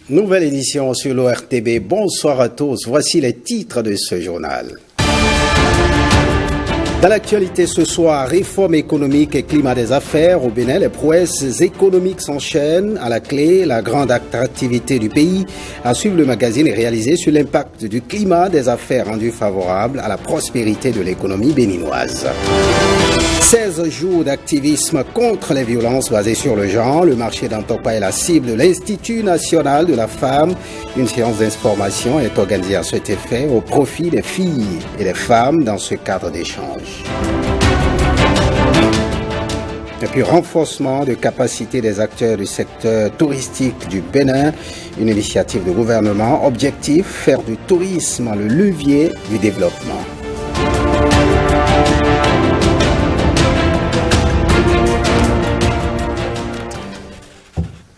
Nouvelle édition sur l'ORTB. Bonsoir à tous. Voici les titres de ce journal. Dans l'actualité ce soir, réforme économique et climat des affaires. Au Bénin, les prouesses économiques s'enchaînent. À la clé, la grande attractivité du pays. À suivre, le magazine est réalisé sur l'impact du climat des affaires rendu favorable à la prospérité de l'économie béninoise. 16 jours d'activisme contre les violences basées sur le genre. Le marché d'Antopa est la cible de l'Institut national de la femme. Une séance d'information est organisée à cet effet au profit des filles et des femmes dans ce cadre d'échange. Et puis renforcement de capacité des acteurs du secteur touristique du Bénin, une initiative de gouvernement. Objectif, faire du tourisme le levier du développement.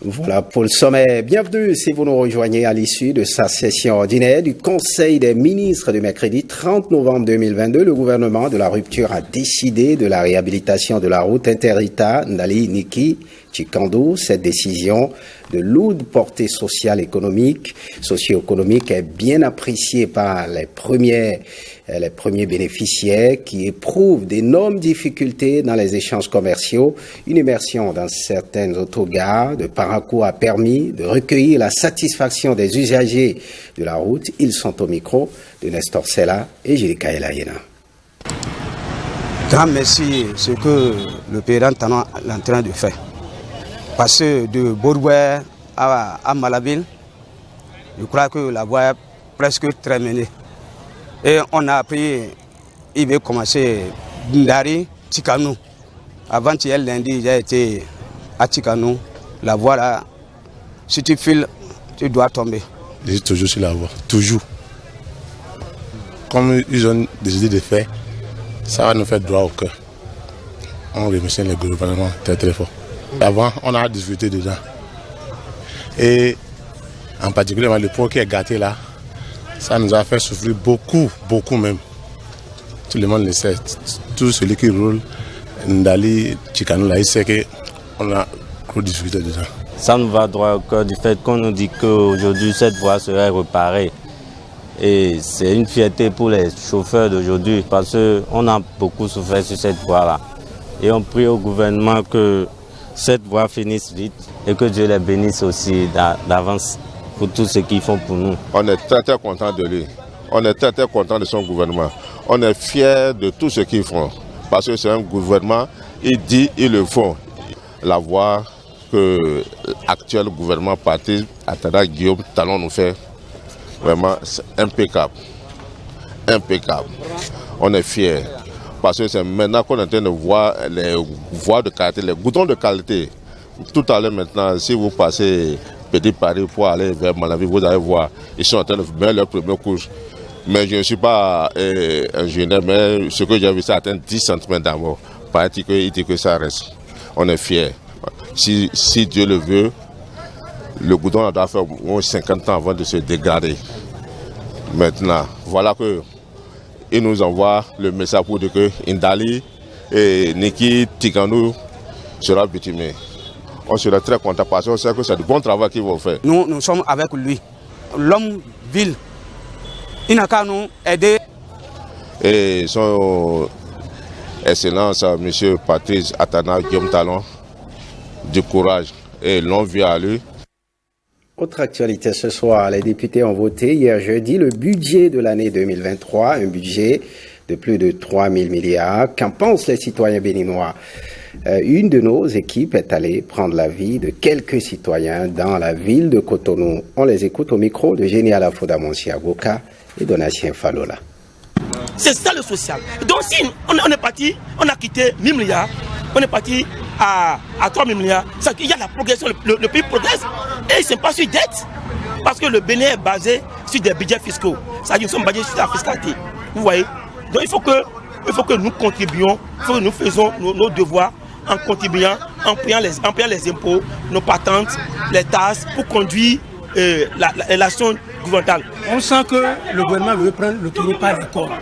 Voilà pour le sommet. Bienvenue si vous nous rejoignez à l'issue de sa session ordinaire du Conseil des ministres du mercredi 30 novembre 2022. Le gouvernement de la rupture a décidé de la réhabilitation de la route inter-État Ndali-Niki-Tchikandou. Cette décision de lourde portée sociale, économique, socio-économique est bien appréciée par les premiers bénéficiaires qui éprouvent d'énormes difficultés dans les échanges commerciaux. Une immersion dans certaines autogares de Parakou a permis de recueillir la satisfaction des usagers de la route. Ils sont au micro de Nestor Sella et Jélika Elayena. Grand merci ce que le président Tanon est en train de faire. Parce que de Bourgoué à Malaville, je crois que la voie est presque terminée. Et on a appris, il va commencer Ndari, Tchikanou. Avant-hier lundi, j'ai été à Tchikanou. La voie là, si tu files, tu dois tomber. Je suis toujours sur la voie, toujours. Comme ils ont décidé de faire, ça va nous faire droit au cœur. On remercie le gouvernement très très fort. Avant, on a discuté dedans. Et en particulier, le pont qui est gâté là, ça nous a fait souffrir beaucoup, beaucoup même. Tout le monde le sait. Tout celui qui roule Ndali, Tchikandou, là, il sait qu'on a trop discuté dedans. Ça nous va droit au cœur du fait qu'on nous dit qu'aujourd'hui cette voie serait réparée. Et c'est une fierté pour les chauffeurs d'aujourd'hui parce qu'on a beaucoup souffert sur cette voie-là. Et on prie au gouvernement que cette voie finisse vite et que Dieu les bénisse aussi d'avance pour tout ce qu'ils font pour nous. On est très très content de lui. On est très très content de son gouvernement. On est fiers de tout ce qu'ils font. Parce que c'est un gouvernement, il dit, ils le font. La voie que l'actuel gouvernement parti Atana Guillaume Talon nous fait, vraiment c'est impeccable. Impeccable. On est fiers. Parce que c'est maintenant qu'on est en train de voir les voies de qualité, les goudrons de qualité. Tout à l'heure maintenant, si vous passez Petit Paris pour aller vers Malawi, vous allez voir, ils sont en train de mettre leur première couche. Mais je ne suis pas ingénieur, mais ce que j'ai vu, ça atteint 10 cm d'amont. Paraît-il qu'il dit que ça reste. On est fiers. Si Dieu le veut, le goudron doit faire au moins 50 ans avant de se dégrader. Maintenant, voilà que il nous envoie le message pour dire que Ndali et Niki Tchikandou sera bitumé. On serait très content parce qu'on sait que c'est du bon travail qu'ils vont faire. Nous sommes avec lui. L'homme ville, il n'a qu'à nous aider. Et son Excellence, M. Patrice Atana Guillaume Talon, du courage et longue vie à lui. Autre actualité ce soir, les députés ont voté hier jeudi le budget de l'année 2023, un budget de plus de 3 000 milliards. Qu'en pensent les citoyens béninois? Une de nos équipes est allée prendre l'avis de quelques citoyens dans la ville de Cotonou. On les écoute au micro de Génial Afoda Monsiagoka et Donatien Falola. C'est ça le social. Donc si on est parti, on a quitté 1 000 milliards, on est parti à 3 000 milliards, ça veut dire qu'il y a la progression, le pays progresse et ce n'est pas sur dette. Parce que le Bénin est basé sur des budgets fiscaux. Ça veut dire que nous sommes basés sur la fiscalité. Vous voyez? Donc il faut que nous contribuions, il faut que nous faisons nos devoirs en contribuant, en payant les impôts, nos patentes, les taxes pour conduire l'action gouvernementale. On sent que le gouvernement veut prendre le taureau par les cornes.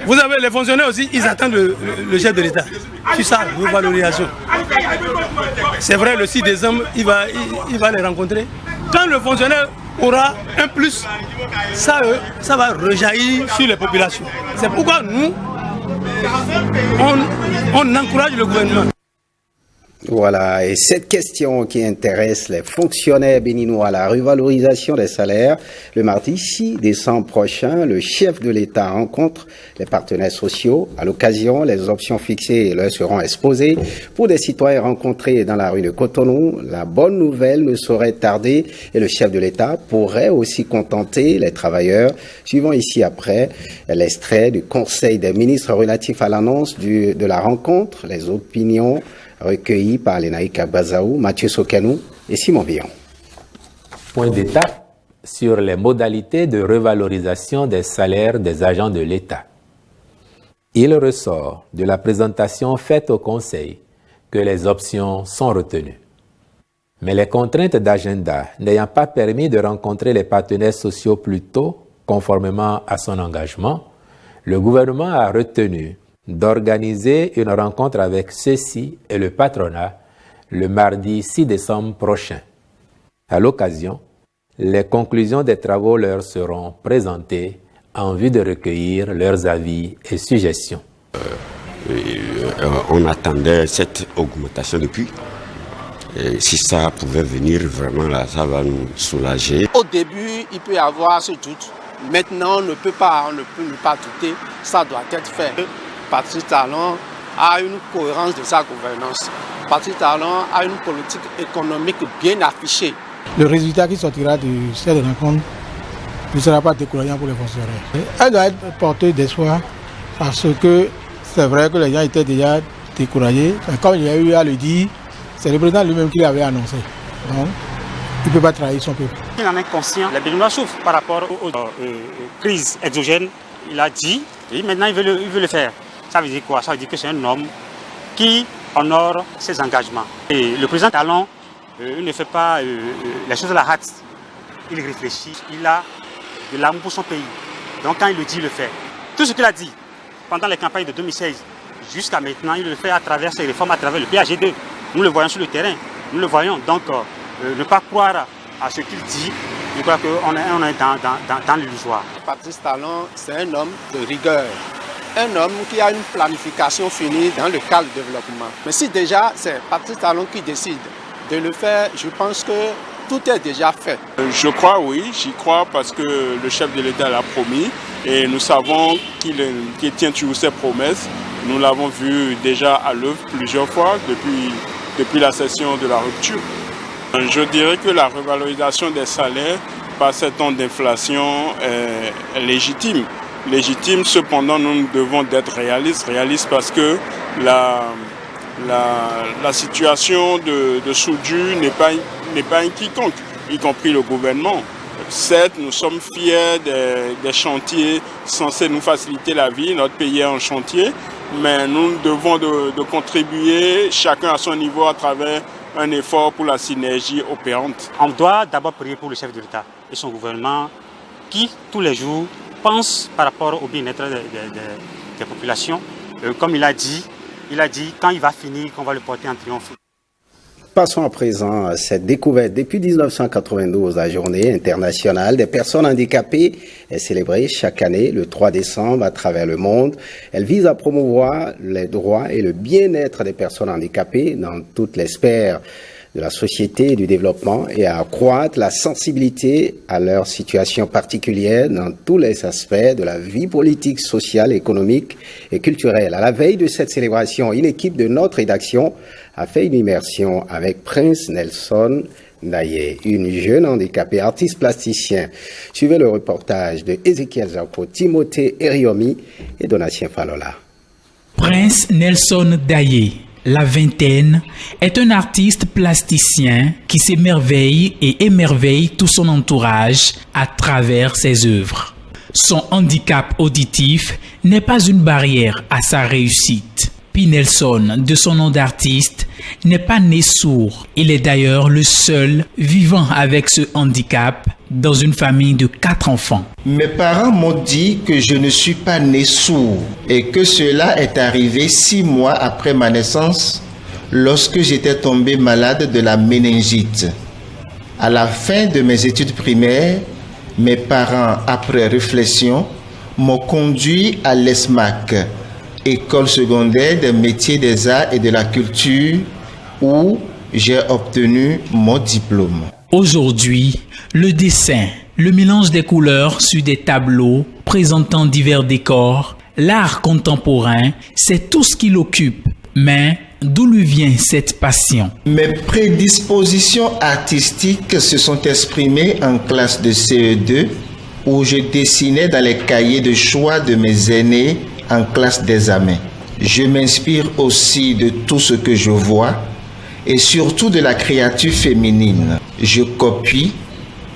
Vous avez les fonctionnaires aussi, ils attendent le chef de l'État. C'est ça, revalorisation. C'est vrai, le 6 décembre, il va les rencontrer. Quand le fonctionnaire aura un plus, ça va rejaillir sur les populations. C'est pourquoi nous, on encourage le gouvernement. Voilà, et cette question qui intéresse les fonctionnaires béninois, la revalorisation des salaires, le mardi 6 décembre prochain, le chef de l'État rencontre les partenaires sociaux. À l'occasion, les options fixées leur seront exposées. Pour des citoyens rencontrés dans la rue de Cotonou, la bonne nouvelle ne saurait tarder et le chef de l'État pourrait aussi contenter les travailleurs. Suivons ici après l'extrait du Conseil des ministres relatif à l'annonce de la rencontre, les opinions recueillis par Lénaïka Bazaou, Mathieu Sokanou et Simon Villon. Point d'étape sur les modalités de revalorisation des salaires des agents de l'État. Il ressort de la présentation faite au Conseil que les options sont retenues. Mais les contraintes d'agenda n'ayant pas permis de rencontrer les partenaires sociaux plus tôt, conformément à son engagement, le gouvernement a retenu d'organiser une rencontre avec ceux-ci et le patronat le mardi 6 décembre prochain. À l'occasion, les conclusions des travaux leur seront présentées en vue de recueillir leurs avis et suggestions. On attendait cette augmentation depuis. Et si ça pouvait venir, vraiment, là, ça va nous soulager. Au début, il peut y avoir ce doute. Maintenant, on ne peut pas douter. Ça doit être fait. Patrice Talon a une cohérence de sa gouvernance. Patrice Talon a une politique économique bien affichée. Le résultat qui sortira de cette rencontre ne sera pas décourageant pour les fonctionnaires. Elle doit être porteuse d'espoir parce que c'est vrai que les gens étaient déjà découragés. Mais comme il y a eu à le dire, c'est le président lui-même qui l'avait annoncé. Donc, il ne peut pas trahir son peuple. Il en est conscient. Les Béninois souffrent par rapport aux crises exogènes. Il a dit, et maintenant il veut le faire. Ça veut dire quoi? Ça veut dire que c'est un homme qui honore ses engagements. Et le président Talon, il ne fait pas les choses à la hâte. Il réfléchit, il a de l'amour pour son pays. Donc quand il le dit, il le fait. Tout ce qu'il a dit pendant les campagnes de 2016 jusqu'à maintenant, il le fait à travers ses réformes, à travers le PAG2. Nous le voyons sur le terrain, nous le voyons. Donc ne pas croire à ce qu'il dit, je crois qu'on est dans l'illusoire. Patrice Talon, c'est un homme de rigueur. Un homme qui a une planification finie dans le cadre du développement. Mais si déjà c'est Patrice Talon qui décide de le faire, je pense que tout est déjà fait. Je crois, oui, j'y crois parce que le chef de l'État l'a promis et nous savons qu'il tient toujours ses promesses. Nous l'avons vu déjà à l'œuvre plusieurs fois depuis la session de la rupture. Je dirais que la revalorisation des salaires par ces temps d'inflation est légitime. Légitime, cependant, nous devons être réalistes parce que la situation de soudure n'est pas un quiconque, y compris le gouvernement. Certes, nous sommes fiers des chantiers censés nous faciliter la vie, notre pays est en chantier, mais nous devons de contribuer chacun à son niveau à travers un effort pour la synergie opérante. On doit d'abord prier pour le chef de l'État et son gouvernement qui, tous les jours, pense par rapport au bien-être des populations. Comme il a dit quand il va finir, qu'on va le porter en triomphe. Passons à présent à cette découverte. Depuis 1992, la journée internationale des personnes handicapées est célébrée chaque année le 3 décembre à travers le monde. Elle vise à promouvoir les droits et le bien-être des personnes handicapées dans toutes les sphères de la société et du développement et à accroître la sensibilité à leur situation particulière dans tous les aspects de la vie politique, sociale, économique et culturelle. À la veille de cette célébration, une équipe de notre rédaction a fait une immersion avec Prince Nelson Ndaye, une jeune handicapée artiste plasticien. Suivez le reportage de Ezekiel Zako, Timothée Eriomi et Donatien Falola. Prince Nelson Ndaye, la vingtaine, est un artiste plasticien qui s'émerveille et émerveille tout son entourage à travers ses œuvres. Son handicap auditif n'est pas une barrière à sa réussite. P. Nelson, de son nom d'artiste, n'est pas né sourd. Il est d'ailleurs le seul vivant avec ce handicap dans une famille de 4 enfants. Mes parents m'ont dit que je ne suis pas né sourd et que cela est arrivé 6 mois après ma naissance lorsque j'étais tombé malade de la méningite. À la fin de mes études primaires, mes parents, après réflexion, m'ont conduit à l'ESMAC, École secondaire des métiers des arts et de la culture, où j'ai obtenu mon diplôme. Aujourd'hui, le dessin, le mélange des couleurs sur des tableaux présentant divers décors, l'art contemporain, c'est tout ce qui l'occupe. Mais d'où lui vient cette passion? Mes prédispositions artistiques se sont exprimées en classe de CE2 où je dessinais dans les cahiers de choix de mes aînés en classe d'examen. Je m'inspire aussi de tout ce que je vois et surtout de la créature féminine. Je copie,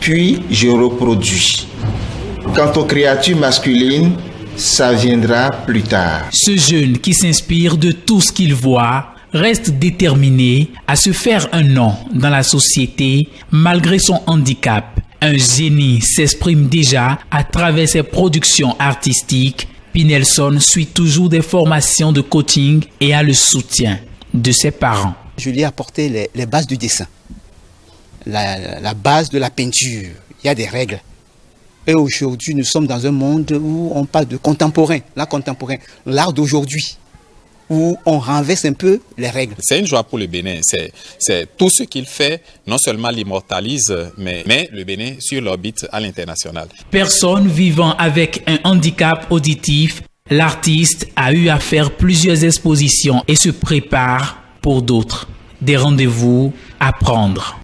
puis je reproduis. Quant aux créatures masculines, ça viendra plus tard. Ce jeune qui s'inspire de tout ce qu'il voit reste déterminé à se faire un nom dans la société malgré son handicap. Un génie s'exprime déjà à travers ses productions artistiques. Pinelson suit toujours des formations de coaching et a le soutien de ses parents. Je lui ai apporté les bases du dessin, la base de la peinture. Il y a des règles. Et aujourd'hui, nous sommes dans un monde où on parle de contemporain, l'art d'aujourd'hui, où on renverse un peu les règles. C'est une joie pour le Bénin. C'est tout ce qu'il fait, non seulement l'immortalise, mais le Bénin sur l'orbite à l'international. Personne vivant avec un handicap auditif, l'artiste a eu à faire plusieurs expositions et se prépare pour d'autres. Des rendez-vous à prendre.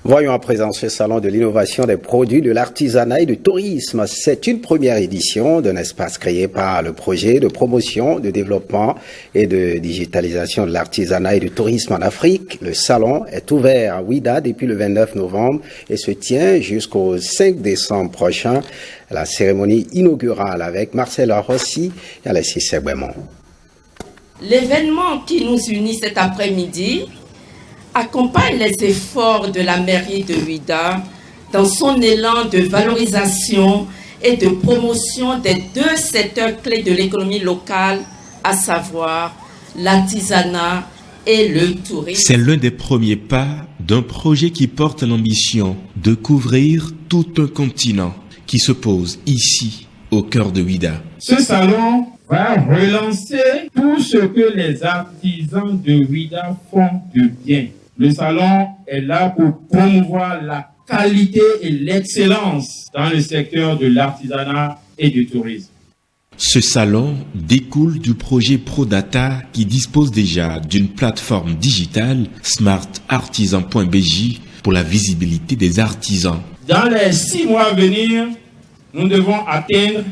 Voyons à présent ce salon de l'innovation des produits de l'artisanat et du tourisme. C'est une première édition d'un espace créé par le projet de promotion, de développement et de digitalisation de l'artisanat et du tourisme en Afrique. Le salon est ouvert à Ouidah depuis le 29 novembre et se tient jusqu'au 5 décembre prochain. La cérémonie inaugurale avec Marcela Rossi et Alessis Segwemon. L'événement qui nous unit cet après-midi accompagne les efforts de la mairie de Ouidah dans son élan de valorisation et de promotion des 2 secteurs clés de l'économie locale, à savoir l'artisanat et le tourisme. C'est l'un des premiers pas d'un projet qui porte l'ambition de couvrir tout un continent qui se pose ici, au cœur de Ouidah. Ce salon va relancer tout ce que les artisans de Ouidah font de bien. Le salon est là pour promouvoir la qualité et l'excellence dans le secteur de l'artisanat et du tourisme. Ce salon découle du projet ProData qui dispose déjà d'une plateforme digitale smartartisan.bj pour la visibilité des artisans. Dans les 6 mois à venir, nous devons atteindre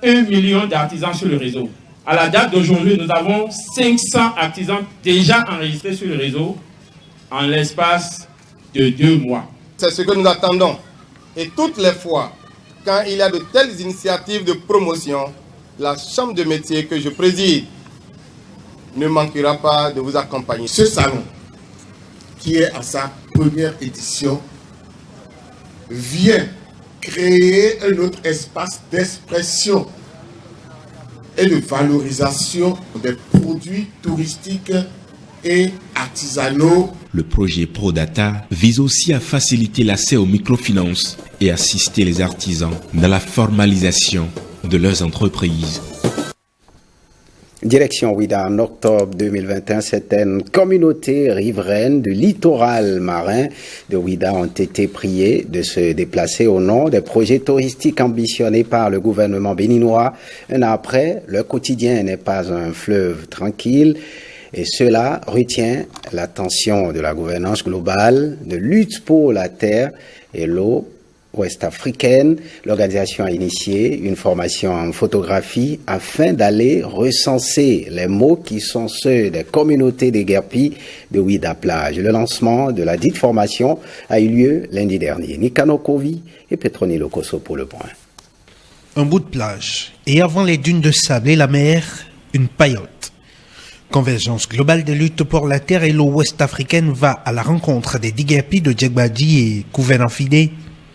1 million d'artisans sur le réseau. À la date d'aujourd'hui, nous avons 500 artisans déjà enregistrés sur le réseau en l'espace de 2 mois. C'est ce que nous attendons. Et toutes les fois, quand il y a de telles initiatives de promotion, la chambre de métier que je préside ne manquera pas de vous accompagner. Ce salon, qui est à sa première édition, vient créer un autre espace d'expression et de valorisation des produits touristiques et artisanaux. Le projet ProData vise aussi à faciliter l'accès aux microfinances et assister les artisans dans la formalisation de leurs entreprises. Direction Ouidah en octobre 2021, certaines communautés riveraines du littoral marin de Ouidah ont été priées de se déplacer au nom des projets touristiques ambitionnés par le gouvernement béninois. Un an après, leur quotidien n'est pas un fleuve tranquille. Et cela retient l'attention de la gouvernance globale de lutte pour la terre et l'eau ouest-africaine. L'organisation a initié une formation en photographie afin d'aller recenser les mots qui sont ceux des communautés déguerpies de Ouidah Plage. Le lancement de la dite formation a eu lieu lundi dernier. Nikano Kovi et Petroni Lokoso pour le point. Un bout de plage et avant les dunes de sable et la mer, une paillote. Convergence globale des luttes pour la terre et l'eau ouest-africaine va à la rencontre des Digapi de Djegbadi et Kouvenafide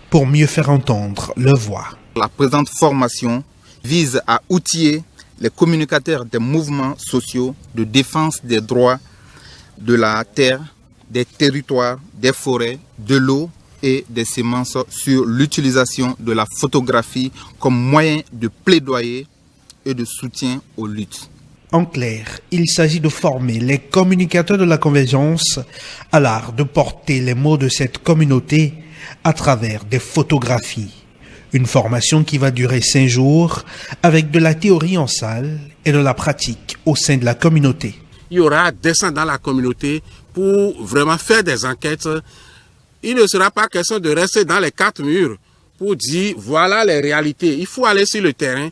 pour mieux faire entendre leur voix. La présente formation vise à outiller les communicateurs des mouvements sociaux de défense des droits de la terre, des territoires, des forêts, de l'eau et des semences sur l'utilisation de la photographie comme moyen de plaidoyer et de soutien aux luttes. En clair, il s'agit de former les communicateurs de la Convergence à l'art de porter les mots de cette communauté à travers des photographies. Une formation qui va durer 5 jours avec de la théorie en salle et de la pratique au sein de la communauté. Il y aura des descendre dans la communauté pour vraiment faire des enquêtes. Il ne sera pas question de rester dans les 4 murs pour dire voilà les réalités. Il faut aller sur le terrain,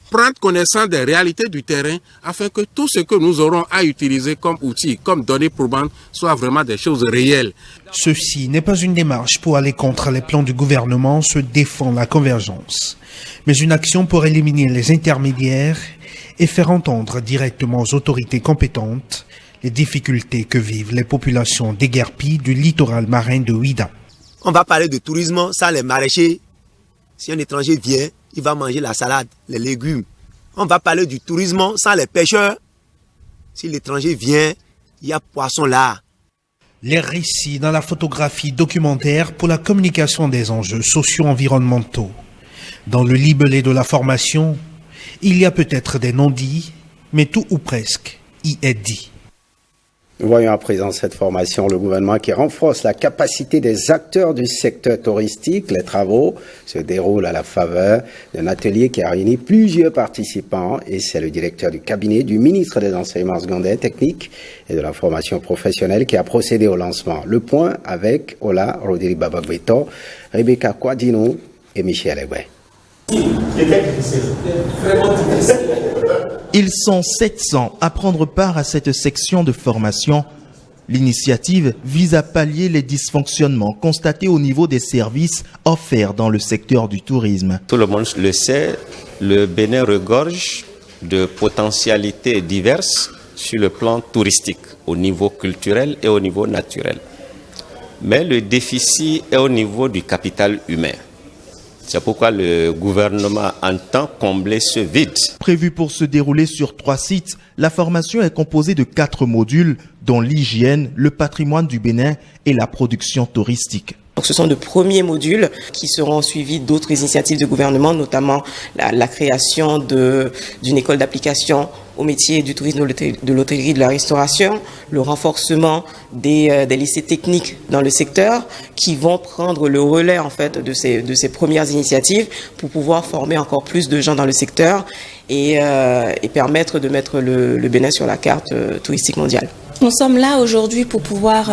prendre connaissance des réalités du terrain afin que tout ce que nous aurons à utiliser comme outil, comme données probantes, soit vraiment des choses réelles. Ceci n'est pas une démarche pour aller contre les plans du gouvernement, se défend la Convergence, mais une action pour éliminer les intermédiaires et faire entendre directement aux autorités compétentes les difficultés que vivent les populations déguerpies du littoral marin de Ouida. On va parler de tourisme, ça les maraîchers, si un étranger vient, il va manger la salade, les légumes. On va parler du tourisme sans les pêcheurs. Si l'étranger vient, il y a poisson là. Les récits dans la photographie documentaire pour la communication des enjeux socio-environnementaux. Dans le libellé de la formation, il y a peut-être des non-dits, mais tout ou presque y est dit. Nous voyons à présent cette formation, le gouvernement qui renforce la capacité des acteurs du secteur touristique. Les travaux se déroulent à la faveur d'un atelier qui a réuni plusieurs participants et c'est le directeur du cabinet du ministre des Enseignements secondaires techniques et de la formation professionnelle qui a procédé au lancement. Le point avec Ola Rodiri Babagbeto, Rebecca Kwadino et Michel Egwe. Ils sont 700 à prendre part à cette section de formation. L'initiative vise à pallier les dysfonctionnements constatés au niveau des services offerts dans le secteur du tourisme. Tout le monde le sait, le Bénin regorge de potentialités diverses sur le plan touristique, au niveau culturel et au niveau naturel. Mais le déficit est au niveau du capital humain. C'est pourquoi le gouvernement entend combler ce vide. Prévu pour se dérouler sur 3 sites, la formation est composée de 4 modules, dont l'hygiène, le patrimoine du Bénin et la production touristique. Donc ce sont de premiers modules qui seront suivis d'autres initiatives de gouvernement, notamment la création d'une école d'application au métier du tourisme, de l'hôtellerie, de la restauration, le renforcement des lycées techniques dans le secteur qui vont prendre le relais en fait de ces premières initiatives pour pouvoir former encore plus de gens dans le secteur et permettre de mettre le Bénin sur la carte touristique mondiale. Nous sommes là aujourd'hui pour pouvoir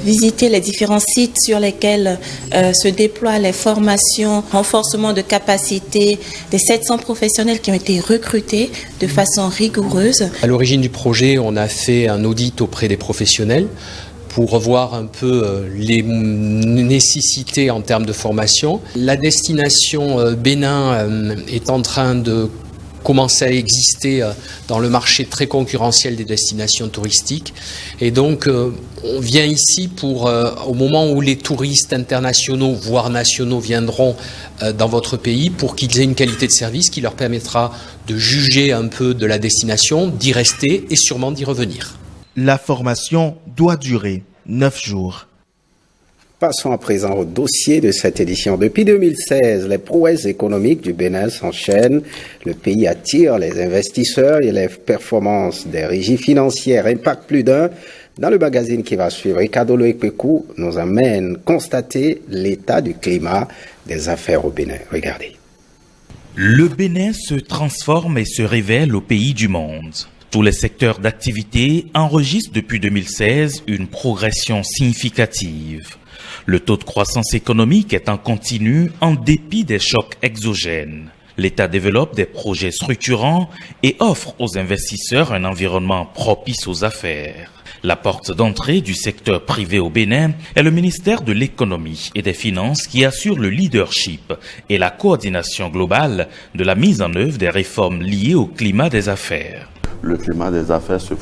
visiter les différents sites sur lesquels se déploient les formations, renforcement de capacité des 700 professionnels qui ont été recrutés de façon rigoureuse. À l'origine du projet, on a fait un audit auprès des professionnels pour revoir un peu les nécessités en termes de formation. La destination Bénin est en train de commencer à exister dans le marché très concurrentiel des destinations touristiques. Et donc, on vient ici pour, au moment où les touristes internationaux, voire nationaux, viendront dans votre pays, pour qu'ils aient une qualité de service qui leur permettra de juger un peu de la destination, d'y rester et sûrement d'y revenir. La formation doit durer 9 jours. Passons à présent au dossier de cette édition. Depuis 2016, les prouesses économiques du Bénin s'enchaînent. Le pays attire les investisseurs et les performances des régies financières impactent plus d'un. Dans le magazine qui va suivre, Ricardo Loïkpekou nous amène constater l'état du climat des affaires au Bénin. Regardez. Le Bénin se transforme et se révèle au pays du monde. Tous les secteurs d'activité enregistrent depuis 2016 une progression significative. Le taux de croissance économique est en continu en dépit des chocs exogènes. L'État développe des projets structurants et offre aux investisseurs un environnement propice aux affaires. La porte d'entrée du secteur privé au Bénin est le ministère de l'Économie et des Finances qui assure le leadership et la coordination globale de la mise en œuvre des réformes liées au climat des affaires. le climat des affaires se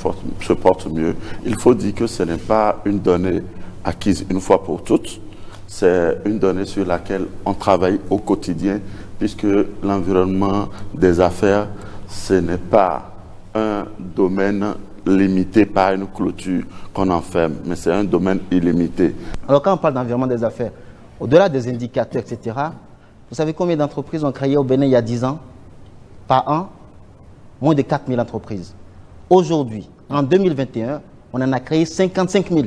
porte mieux. Il faut dire que ce n'est pas une donnée acquise une fois pour toutes, c'est une donnée sur laquelle on travaille au quotidien, puisque l'environnement des affaires, ce n'est pas un domaine limité par une clôture qu'on enferme, mais c'est un domaine illimité. Alors quand on parle d'environnement des affaires, au-delà des indicateurs, etc., vous savez combien d'entreprises ont créé au Bénin il y a 10 ans? Par an, moins de 4 000 entreprises. Aujourd'hui, en 2021, on en a créé 55 000.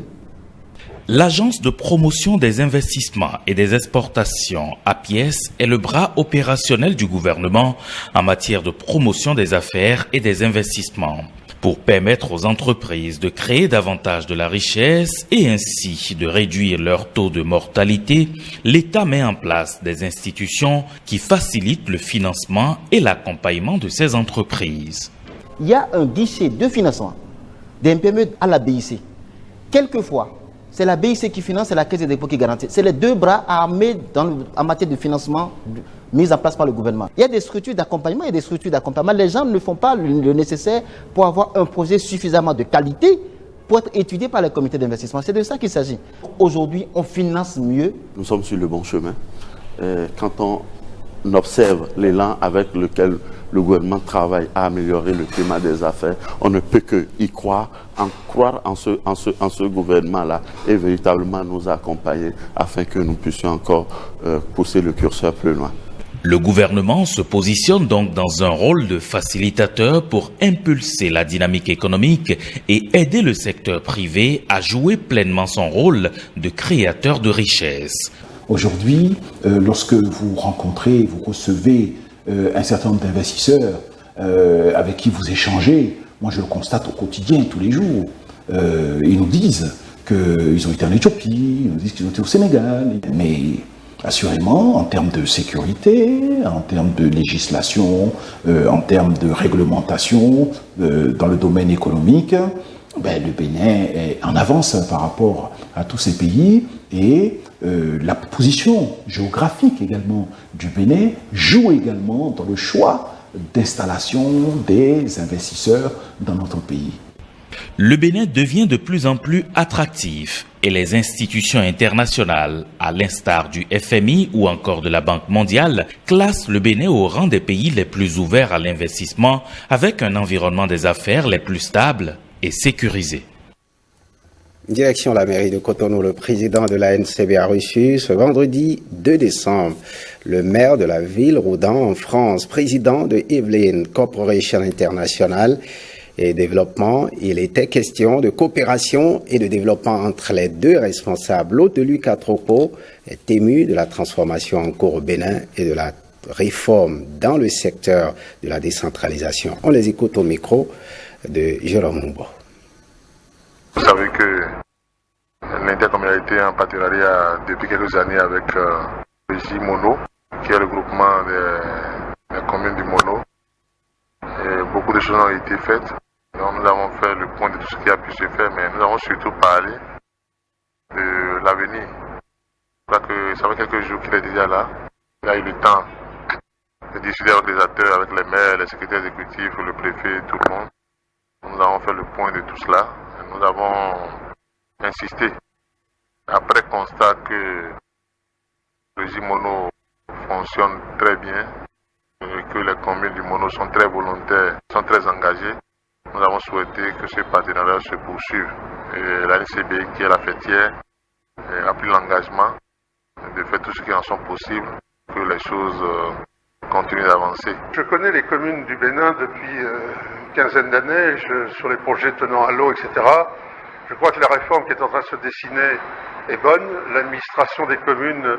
L'Agence de promotion des investissements et des exportations, APIES, est le bras opérationnel du gouvernement en matière de promotion des affaires et des investissements. Pour permettre aux entreprises de créer davantage de la richesse et ainsi de réduire leur taux de mortalité, l'État met en place des institutions qui facilitent le financement et l'accompagnement de ces entreprises. Il y a un guichet de financement des PME à la BIC. Quelquefois, c'est la BIC qui finance et la Caisse des dépôts qui garantit. C'est les deux bras armés en matière de financement mis en place par le gouvernement. Il y a des structures d'accompagnement et des structures d'accompagnement. Les gens ne font pas le nécessaire pour avoir un projet suffisamment de qualité pour être étudié par les comités d'investissement. C'est de ça qu'il s'agit. Aujourd'hui, on finance mieux. Nous sommes sur le bon chemin. Quand on observe l'élan avec lequel le gouvernement travaille à améliorer le climat des affaires, on ne peut que y croire en ce gouvernement-là et véritablement nous accompagner afin que nous puissions encore pousser le curseur plus loin. Le gouvernement se positionne donc dans un rôle de facilitateur pour impulser la dynamique économique et aider le secteur privé à jouer pleinement son rôle de créateur de richesse. Aujourd'hui, lorsque vous rencontrez, vous recevez un certain nombre d'investisseurs avec qui vous échangez, moi je le constate au quotidien, tous les jours, ils nous disent qu'ils ont été en Éthiopie, ils nous disent qu'ils ont été au Sénégal, mais assurément, en termes de sécurité, en termes de législation, en termes de réglementation, dans le domaine économique, le Bénin est en avance par rapport à tous ces pays et la position géographique également du Bénin joue également dans le choix d'installation des investisseurs dans notre pays. Le Bénin devient de plus en plus attractif et les institutions internationales, à l'instar du FMI ou encore de la Banque mondiale, classent le Bénin au rang des pays les plus ouverts à l'investissement avec un environnement des affaires les plus stables et sécurisé. Direction la mairie de Cotonou, le président de la NCB a reçu ce vendredi 2 décembre le maire de la ville Roudan en France, président de Evelyn Corporation International et développement. Il était question de coopération et de développement entre les deux responsables. L'hôte de Lucas Tropo est ému de la transformation en cours au Bénin et de la réforme dans le secteur de la décentralisation. On les écoute au micro de Jérôme Mumbo. Vous savez que l'intercommunalité est en partenariat depuis quelques années avec le Mono, qui est le groupement des communes du Mono. Et beaucoup de choses ont été faites. Donc nous avons fait le point de tout ce qui a pu se faire, mais nous avons surtout parlé de l'avenir. Ça fait quelques jours qu'il est déjà là. Il a eu le temps de discuter avec les acteurs, avec les maires, les secrétaires exécutifs, le préfet, tout le monde. Nous avons fait le point de tout cela. Nous avons insisté, après constat que le J-Mono fonctionne très bien, et que les communes du Mono sont très volontaires, sont très engagées, nous avons souhaité que ce partenariat se poursuive. Et la NCB, qui est la fêtière, a pris l'engagement de faire tout ce qui en sont possible, que les choses continuent d'avancer. Je connais les communes du Bénin depuis une quinzaine d'années, sur les projets tenant à l'eau, etc. Je crois que la réforme qui est en train de se dessiner est bonne. L'administration des communes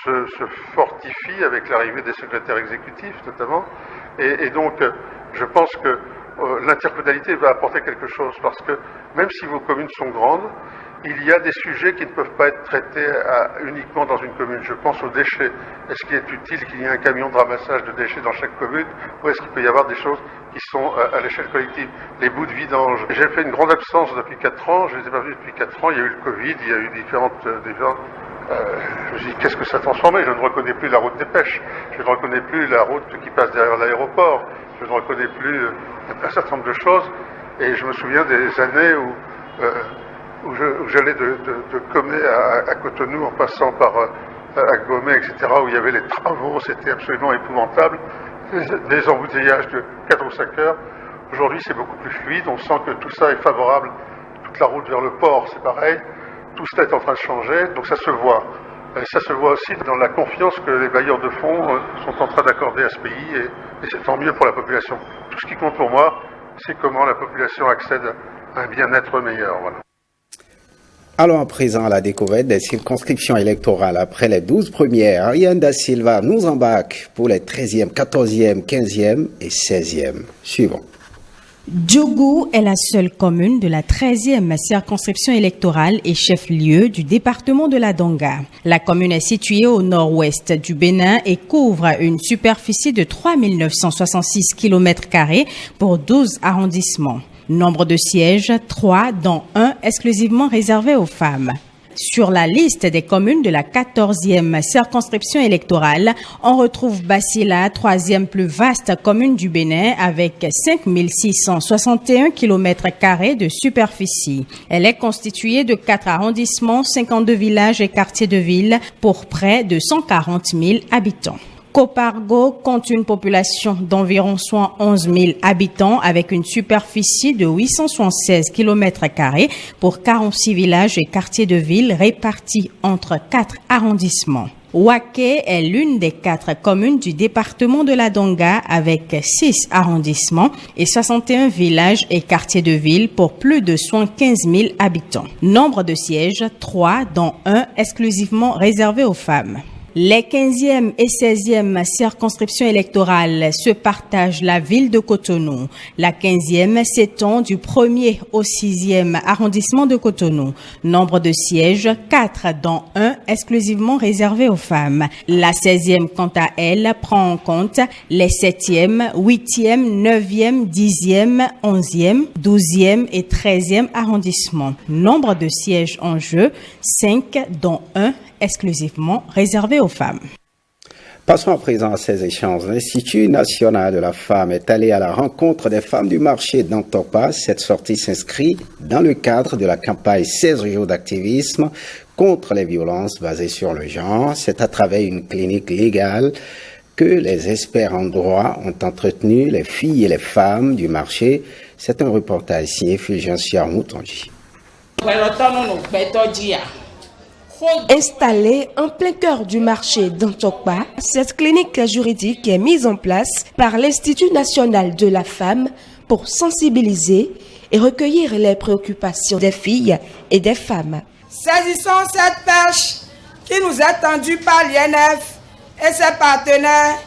se fortifie avec l'arrivée des secrétaires exécutifs notamment. Et donc, je pense que l'intercommunalité va apporter quelque chose parce que même si vos communes sont grandes, il y a des sujets qui ne peuvent pas être traités uniquement dans une commune. Je pense aux déchets. Est-ce qu'il est utile qu'il y ait un camion de ramassage de déchets dans chaque commune, ou est-ce qu'il peut y avoir des choses qui sont à l'échelle collective? Les bouts de vidange. J'ai fait une grande absence depuis 4 ans, je ne les ai pas vus depuis 4 ans, il y a eu le Covid, il y a eu différentes je me suis dit, qu'est-ce que ça a transformé? Je ne reconnais plus la route des pêches, je ne reconnais plus la route qui passe derrière l'aéroport, je ne reconnais plus un certain nombre de choses, et je me souviens des années où j'allais de Comé à Cotonou en passant par à Gomé, etc., où il y avait les travaux, c'était absolument épouvantable, des embouteillages de 4 ou 5 heures. Aujourd'hui, c'est beaucoup plus fluide, on sent que tout ça est favorable, toute la route vers le port, c'est pareil, tout cela est en train de changer, donc ça se voit. Et ça se voit aussi dans la confiance que les bailleurs de fonds sont en train d'accorder à ce pays, et c'est tant mieux pour la population. Tout ce qui compte pour moi, c'est comment la population accède à un bien-être meilleur. Voilà. Allons à présent à la découverte des circonscriptions électorales. Après les 12 premières, Ariane Da Silva nous embarque pour les 13e, 14e, 15e et 16e. Suivons. Djougou est la seule commune de la 13e circonscription électorale et chef-lieu du département de la Donga. La commune est située au nord-ouest du Bénin et couvre une superficie de 3 966 km² pour 12 arrondissements. Nombre de sièges, 3, dont 1 exclusivement réservé aux femmes. Sur la liste des communes de la 14e circonscription électorale, on retrouve Bassila, 3e plus vaste commune du Bénin avec 5 661 km² de superficie. Elle est constituée de 4 arrondissements, 52 villages et quartiers de ville pour près de 140 000 habitants. Kopargo compte une population d'environ 11 000 habitants avec une superficie de 876 km² pour 46 villages et quartiers de ville répartis entre 4 arrondissements. Waké est l'une des 4 communes du département de la Donga avec 6 arrondissements et 61 villages et quartiers de ville pour plus de 75 000 habitants. Nombre de sièges, 3, dont 1 exclusivement réservé aux femmes. Les 15e et 16e circonscriptions électorales se partagent la ville de Cotonou. La 15e s'étend du 1er au 6e arrondissement de Cotonou. Nombre de sièges, 4, dont 1 exclusivement réservé aux femmes. La 16e, quant à elle, prend en compte les 7e, 8e, 9e, 10e, 11e, 12e et 13e arrondissements. Nombre de sièges en jeu, 5, dont 1 exclusivement réservé aux femmes. Passons à présent à ces échanges. L'Institut national de la femme est allé à la rencontre des femmes du marché d'Antokpa. Cette sortie s'inscrit dans le cadre de la campagne 16 jours d'activisme contre les violences basées sur le genre. C'est à travers une clinique légale que les experts en droit ont entretenu les filles et les femmes du marché. C'est un reportage signé Fulgence Moutonji. Installée en plein cœur du marché d'Antokpa, cette clinique juridique est mise en place par l'Institut national de la femme pour sensibiliser et recueillir les préoccupations des filles et des femmes. Saisissons cette perche qui nous est tendue par l'INF et ses partenaires,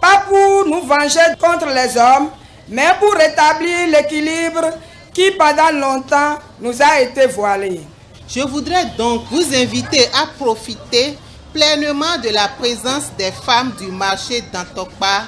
pas pour nous venger contre les hommes, mais pour rétablir l'équilibre qui pendant longtemps nous a été voilé. Je voudrais donc vous inviter à profiter pleinement de la présence des femmes du marché d'Antokpa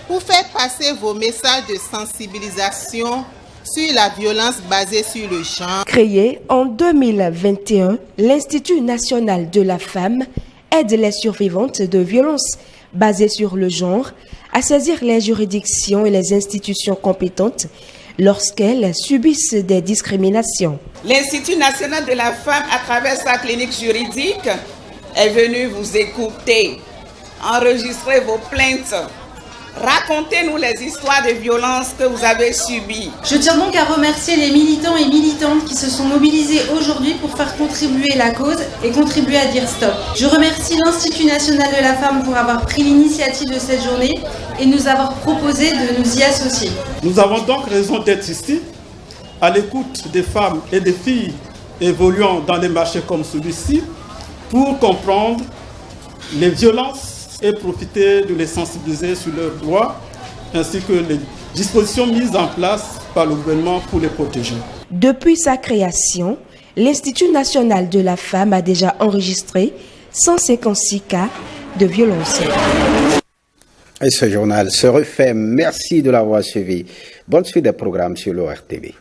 pour faire passer vos messages de sensibilisation sur la violence basée sur le genre. Créé en 2021, l'Institut national de la femme aide les survivantes de violences basées sur le genre à saisir les juridictions et les institutions compétentes lorsqu'elles subissent des discriminations. L'Institut national de la femme, à travers sa clinique juridique, est venu vous écouter, enregistrer vos plaintes. Racontez-nous les histoires de violences que vous avez subies. Je tiens donc à remercier les militants et militantes qui se sont mobilisés aujourd'hui pour faire contribuer la cause et contribuer à dire stop. Je remercie l'Institut national de la femme pour avoir pris l'initiative de cette journée et nous avoir proposé de nous y associer. Nous avons donc raison d'être ici, à l'écoute des femmes et des filles évoluant dans des marchés comme celui-ci, pour comprendre les violences et profiter de les sensibiliser sur leurs droits, ainsi que les dispositions mises en place par le gouvernement pour les protéger. Depuis sa création, l'Institut national de la femme a déjà enregistré 156 cas de violence. Et ce journal se refait. Merci de l'avoir suivi. Bonne suite des programmes sur l'ORTV.